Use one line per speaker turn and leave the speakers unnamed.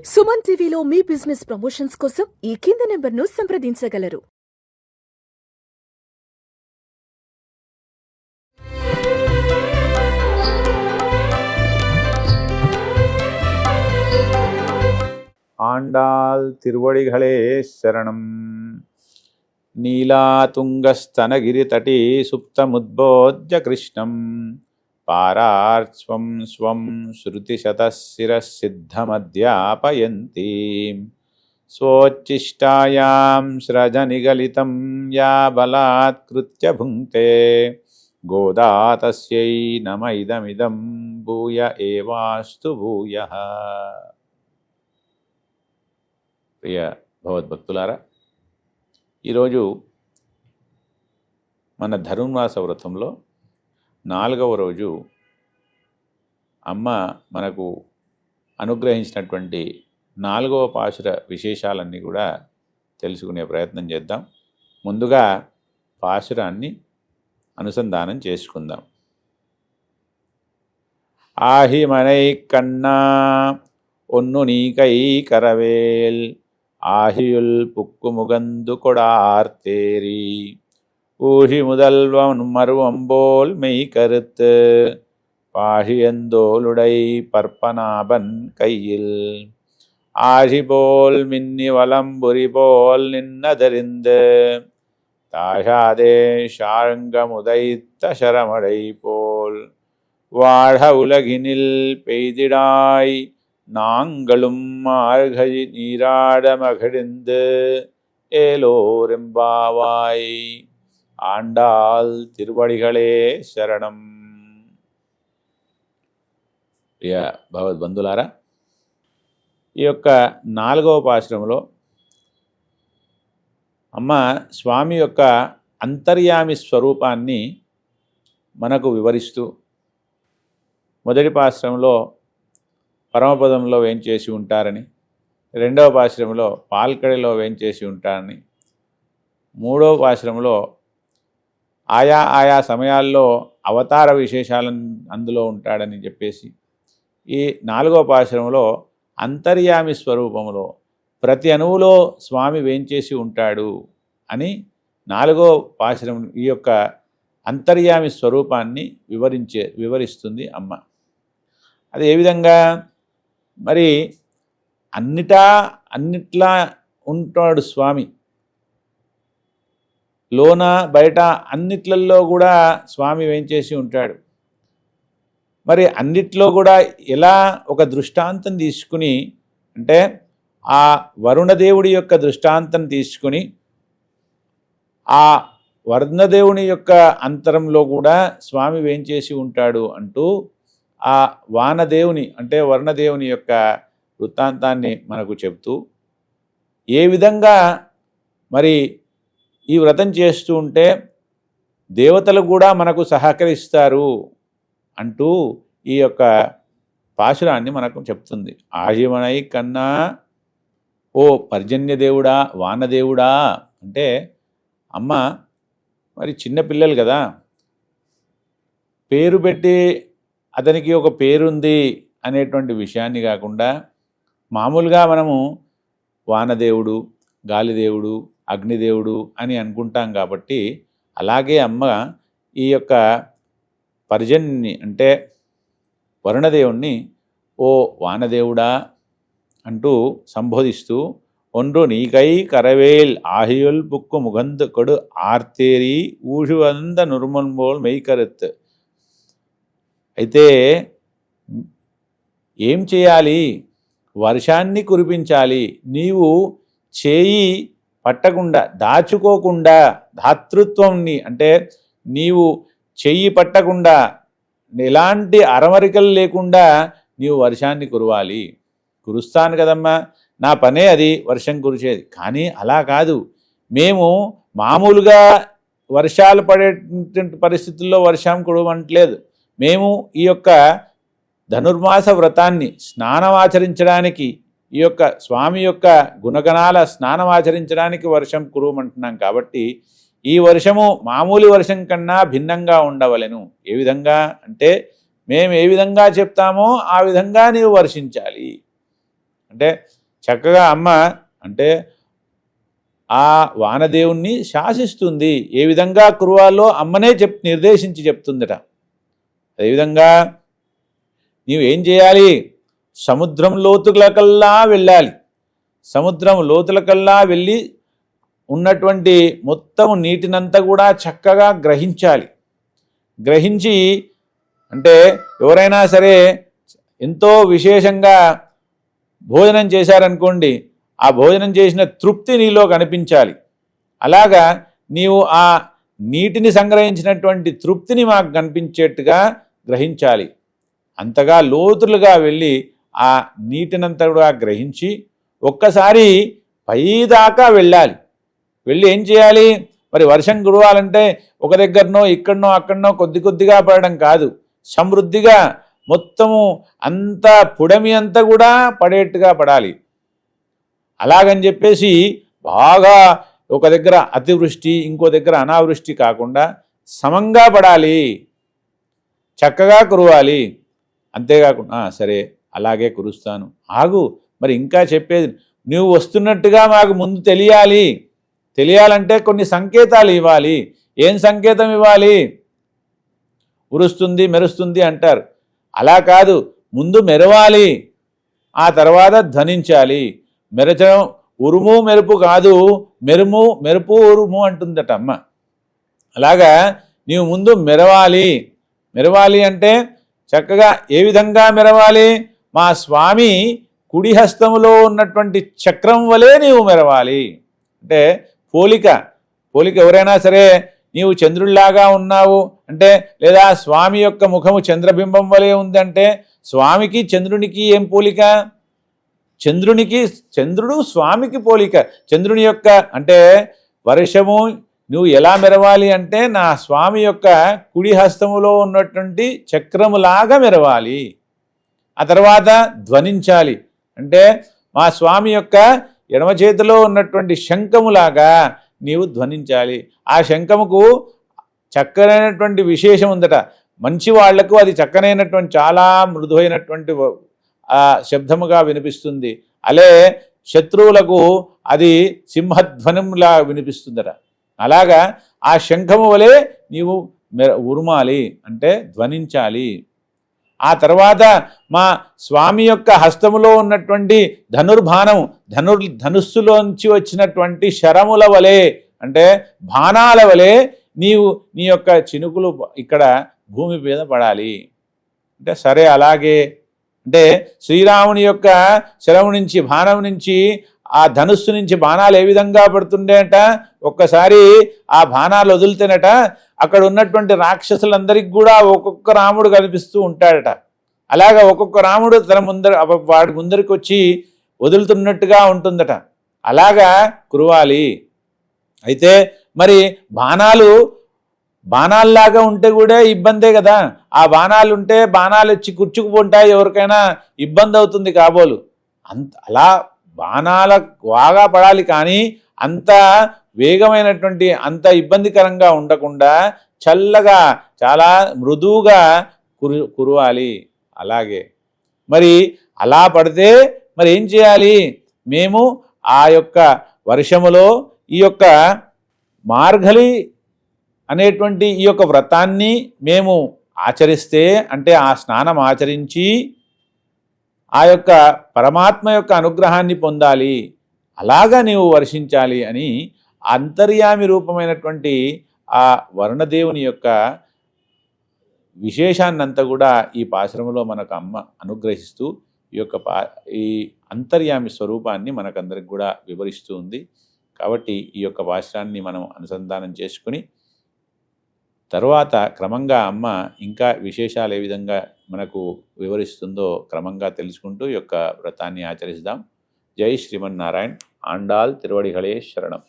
సుమన్ టీవీలో మీ business promotions కోసం ఈ కింది నెంబర్ను సంప్రదించగలరు.
ఆండాల్ తిరువడిగళే శరణం. నీలాతుంగస్తనగిరితటీ సుప్తముద్బోధ్య కృష్ణం పారార్స్వం స్వం శృతిశతశిరసిద్ధమధ్యాపయంతి స్వోచ్ఛిష్టాయాం స్రజనిగలితం యా బలాత్కృత్య భుంక్తే గోదా తస్యై నమ ఇదమిదం భూయ ఏవాస్తు భూయః. ప్రియ భగవద్భక్తులారా, ఈరోజు మన ధనుర్మాస వ్రతంలో 4వ రోజు అమ్మ మనకు అనుగ్రహించినటువంటి 4వ పాశుర విశేషాలన్నీ కూడా తెలుసుకునే ప్రయత్నం చేద్దాం. ముందుగా పాశురాన్ని అనుసంధానం చేసుకుందాం. ఆహిమనై కన్నా ఒన్ను నీకై కరవేల్ ஆகியுள் புக்குமுகந்து கொடார்த்தேரி ஊழி முதல்வன் மருவம்போல் மெய் கருத்து பாழியந்தோளுடை பற்பனாபன் கையில் ஆழிபோல் மின்னி வலம்புரி போல் நின்னதறிந்து தாழாதே ஷாழ்கமுதைத்த சரமடை போல் வாழ உலகினில் பெய்திடாய் நாங்களும் மார்கழி நீராட மகிழ்ந்து ஏலோரெம்பாவாய். ఆండాల్ తిరువడిగళే శరణం. ప్రియ భగవద్బంధులారా, ఈ యొక్క 4వ పాశురంలో అమ్మ స్వామి యొక్క అంతర్యామి స్వరూపాన్ని మనకు వివరిస్తూ, మొదటి పాశురంలో పరమపదంలో వేంచేసి ఉంటారని, 2వ పాశురంలో పాల్కడిలో వేంచేసి ఉంటారని, 3వ పాశురంలో ఆయా సమయాల్లో అవతార విశేషాలను అందులో ఉంటాడని చెప్పేసి, ఈ 4వ పాశురంలో అంతర్యామి స్వరూపంలో ప్రతి అణువులో స్వామి వేంచేసి ఉంటాడు అని 4వ పాశురం ఈ యొక్క అంతర్యామి స్వరూపాన్ని వివరిస్తుంది అమ్మ. అది ఏ విధంగా? మరి అన్నిట్లా ఉంటాడు స్వామి, లోన బయట అన్నిట్లలో కూడా స్వామి వేంచేసి ఉంటాడు. మరి అన్నిట్లో కూడా ఎలా ఒక దృష్టాంతం తీసుకుని, అంటే ఆ వరుణదేవుడి యొక్క దృష్టాంతం తీసుకుని ఆ వరుణదేవుని యొక్క అంతరంలో కూడా స్వామి వేంచేసి ఉంటాడు అంటూ ఆ వానదేవుని అంటే వరుణదేవుని యొక్క వృత్తాంతాన్ని మనకు చెప్తూ, ఏ విధంగా మరి ఈ వ్రతం చేస్తూ ఉంటే దేవతలు కూడా మనకు సహకరిస్తారు అంటూ ఈ యొక్క పాశురాన్ని మనకు చెప్తుంది. ఆహిమనై కన్నా ఓ పర్జన్యదేవుడా, వానదేవుడా అంటే అమ్మ మరి చిన్నపిల్లలు కదా, పేరు పెట్టి అతనికి ఒక పేరుంది అనేటువంటి విషయాన్ని కాకుండా మామూలుగా మనము వానదేవుడు, గాలిదేవుడు, అగ్నిదేవుడు అని అనుకుంటాం. కాబట్టి అలాగే అమ్మ ఈ యొక్క పర్జన్ని అంటే వరుణదేవుణ్ణి ఓ వానదేవుడా అంటూ సంబోధిస్తూ, ఒండ్రు నీకై కరవేల్ ఆహియుల్ పుక్కు ముగందు కొడు ఆర్తేరి ఊషువంద నుర్మన్బోల్ మెయ్కరుత్. అయితే ఏం చేయాలి? వర్షాన్ని కురిపించాలి. నీవు చేయి పట్టకుండా, దాచుకోకుండా, ధాతృత్వంని అంటే నీవు చెయ్యి పట్టకుండా, ఎలాంటి అరమరికలు లేకుండా నీవు వర్షాన్ని కురవాలి. కురుస్తాను కదమ్మా, నా పనే అది వర్షం కురిచేది. కానీ అలా కాదు, మేము మామూలుగా వర్షాలు పడే పరిస్థితుల్లో వర్షం కురవట్లేదు. మేము ఈ యొక్క ధనుర్మాస వ్రతాన్ని స్నానమాచరించడానికి, ఈ యొక్క స్వామి యొక్క గుణగణాల స్నానమాచరించడానికి వర్షం కురవమంటున్నాం. కాబట్టి ఈ వర్షము మామూలు వర్షం కన్నా భిన్నంగా ఉండవలెను. ఏ విధంగా అంటే మేము ఏ విధంగా చెప్తామో ఆ విధంగా నీవు వర్షించాలి. అంటే చక్కగా అమ్మ అంటే ఆ వానదేవుణ్ణి శాసిస్తుంది. ఏ విధంగా కురవాలో అమ్మనే నిర్దేశించి చెప్తుందట. అదేవిధంగా నీవు ఏం చేయాలి? సముద్రం లోతులకల్లా వెళ్ళాలి. సముద్రం లోతులకల్లా వెళ్ళి ఉన్నటువంటి మొత్తం నీటినంతా కూడా చక్కగా గ్రహించాలి. గ్రహించి అంటే ఎవరైనా సరే ఎంతో విశేషంగా భోజనం చేశారనుకోండి, ఆ భోజనం చేసిన తృప్తి నీలో కనిపించాలి. అలాగా నీవు ఆ నీటిని సంగ్రహించినటువంటి తృప్తిని మాకు కనిపించేట్టుగా గ్రహించాలి. అంతగా లోతులుగా వెళ్ళి ఆ నీటినంతా కూడా గ్రహించి ఒక్కసారి పైదాకా వెళ్ళాలి. వెళ్ళి ఏం చేయాలి? మరి వర్షం కురవాలంటే ఒక దగ్గరనో ఇక్కడనో అక్కడనో కొద్ది కొద్దిగా పడడం కాదు, సమృద్ధిగా మొత్తము అంతా పుడమి అంతా కూడా పడేట్టుగా పడాలి. అలాగని చెప్పేసి బాగా ఒక దగ్గర అతివృష్టి ఇంకో దగ్గర అనావృష్టి కాకుండా సమంగా పడాలి, చక్కగా కురవాలి. అంతేకాకుండా సరే అలాగే కురుస్తాను, ఆగు మరి ఇంకా చెప్పేది, నువ్వు వస్తున్నట్టుగా మాకు ముందు తెలియాలంటే కొన్ని సంకేతాలు ఇవ్వాలి. ఏం సంకేతం ఇవ్వాలి? ఉరుస్తుంది మెరుస్తుంది అంటారు. అలా కాదు, ముందు మెరవాలి, ఆ తర్వాత ధ్వనించాలి. మెరచడం ఉరుము మెరుపు కాదు, మెరుపు ఉరుము అంటుందట అమ్మ. అలాగా నీవు ముందు మెరవాలి అంటే చక్కగా ఏ విధంగా మెరవాలి? మా స్వామి కుడి హస్తములో ఉన్నటువంటి చక్రం వలె నీవు మెరవాలి. అంటే పోలిక ఎవరైనా సరే నీవు చంద్రుడిలాగా ఉన్నావు అంటే, లేదా స్వామి యొక్క ముఖము చంద్రబింబం వలె ఉందంటే స్వామికి చంద్రునికి ఏం పోలిక? చంద్రుడు స్వామికి పోలిక. చంద్రుని యొక్క అంటే వర్షము నువ్వు ఎలా మెరవాలి అంటే నా స్వామి యొక్క కుడి హస్తములో ఉన్నటువంటి చక్రములాగా మెరవాలి. ఆ తర్వాత ధ్వనించాలి అంటే మా స్వామి యొక్క ఎడమ చేతిలో ఉన్నటువంటి శంఖములాగా నీవు ధ్వనించాలి. ఆ శంఖముకు చక్కనైనటువంటి విశేషం ఉందట. మంచి వాళ్లకు అది చక్కనైనటువంటి చాలా మృదువైనటువంటి శబ్దముగా వినిపిస్తుంది. అలే శత్రువులకు అది సింహధ్వనంలా వినిపిస్తుందట. అలాగా ఆ శంఖము వలె నీవు ఉరుమాలి అంటే ధ్వనించాలి. ఆ తర్వాత మా స్వామి యొక్క హస్తములో ఉన్నటువంటి ధనుర్బాణం ధనుస్సులోంచి వచ్చినటువంటి శరముల వలె అంటే బాణాల వలె నీవు నీ యొక్క చినుకులు ఇక్కడ భూమి మీద పడాలి. అంటే సరే అలాగే అంటే శ్రీరాముని యొక్క శరము నుంచి బాణం నుంచి ఆ ధనుస్సు నుంచి బాణాలు ఏ విధంగా పడుతుండేట, ఒక్కసారి ఆ బాణాలు వదిలితేనట అక్కడ ఉన్నటువంటి రాక్షసులందరికీ కూడా ఒక్కొక్క రాముడు కనిపిస్తూ ఉంటాడట. అలాగా ఒక్కొక్క రాముడు వాడి ముందరికి వచ్చి వదులుతున్నట్టుగా ఉంటుందట. అలాగా కురవాలి. అయితే మరి బాణాల్లాగా ఉంటే కూడా ఇబ్బందే కదా. ఆ బాణాలు ఉంటే బాణాలు వచ్చి కూర్చుకుపోంటాయి, ఎవరికైనా ఇబ్బంది అవుతుంది కాబోలు. అలా బాణాల బాగా పడాలి, కానీ అంత వేగమైనటువంటి అంత ఇబ్బందికరంగా ఉండకుండా చల్లగా చాలా మృదువుగా కురవాలి. అలాగే మరి అలా పడితే మరి ఏం చేయాలి? మేము ఆ యొక్క వర్షములో ఈ యొక్క మార్గలి అనేటువంటి ఈ యొక్క వ్రతాన్ని మేము ఆచరిస్తే అంటే ఆ స్నానం ఆచరించి ఆ యొక్క పరమాత్మ యొక్క అనుగ్రహాన్ని పొందాలి, అలాగా నీవు వర్షించాలి అని అంతర్యామి రూపమైనటువంటి ఆ వరుణదేవుని యొక్క విశేషాన్నంతా కూడా ఈ పాశ్రమంలో మనకు అమ్మ అనుగ్రహిస్తూ ఈ అంతర్యామి స్వరూపాన్ని మనకందరికి కూడా వివరిస్తూ ఉంది. కాబట్టి ఈ యొక్క పాశ్రాన్ని మనం అనుసంధానం చేసుకుని తరువాత క్రమంగా అమ్మ ఇంకా విశేషాలు ఏ విధంగా మనకు వివరిస్తుందో క్రమంగా తెలుసుకుంటూ ఈ యొక్క వ్రతాన్ని ఆచరిస్తాం. జై శ్రీమన్నారాయణ. ఆండాల్ తిరువడిகளே శరణం.